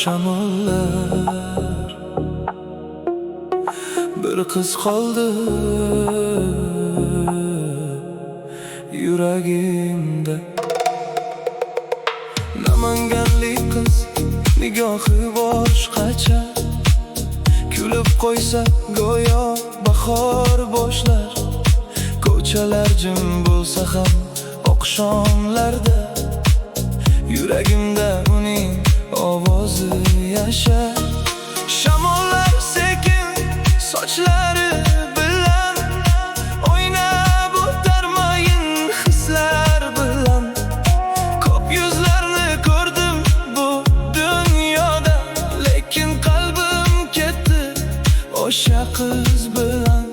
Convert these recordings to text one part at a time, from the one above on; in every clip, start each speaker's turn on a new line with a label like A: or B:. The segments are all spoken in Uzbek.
A: shamollar. Bir qiz qoldi yuragimda. Namanganlik qiz, nigohi boshqacha. Kulib qo'ysa go'yo bahor boshlar. Ko'chalar jim bo'lsa ham oqshomlarda yuragimda uning ovozi yashar. Shamollar sekin sochlari bilan o'ynab o'tarmayin hislar bilan. Ko'p yuzlarni ko'rdim bu dunyoda, lekin qalbim ketdi o'sha qiz bilan.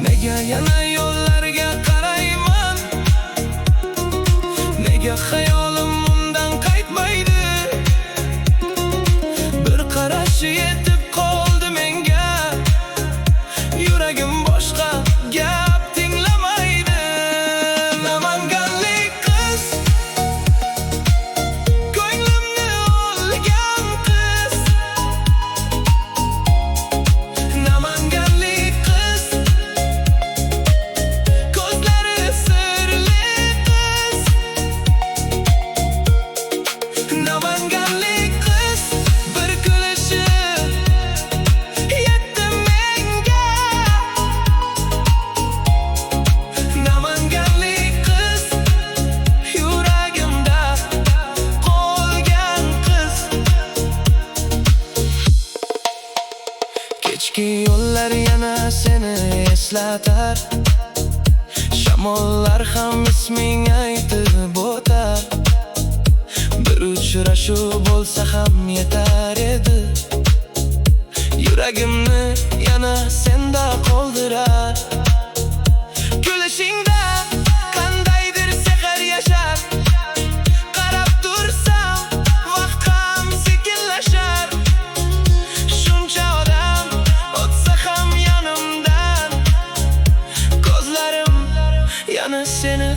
A: Nega yana yo'llarga qarayman? Nega xayolim undan qaytmaydi? Bir qarashi yetib qoldi menga, yuragim boshqa gap tinglamaydi. Namanganlik qiz, ko'nglimni olgan qiz. Namanganlik qiz, ko'zlari sirli qiz. Namanganlik qiz, bir kulishi yetdi menga. Namanganlik qiz, yuragimda qolgan qiz. Kechki yo'llar yana seni eslatar, shamollar ham isming aytib o'tar. Bir uchrashuv bo'lsa ham yetar edi, yuragimni yana senda qoldirar. Kulishingda qandaydir sehr yashar, qarab tursam vaqt ham sekinlashar. Shuncha odam o'tsa ham yonimdan, ko'zlarim yana seni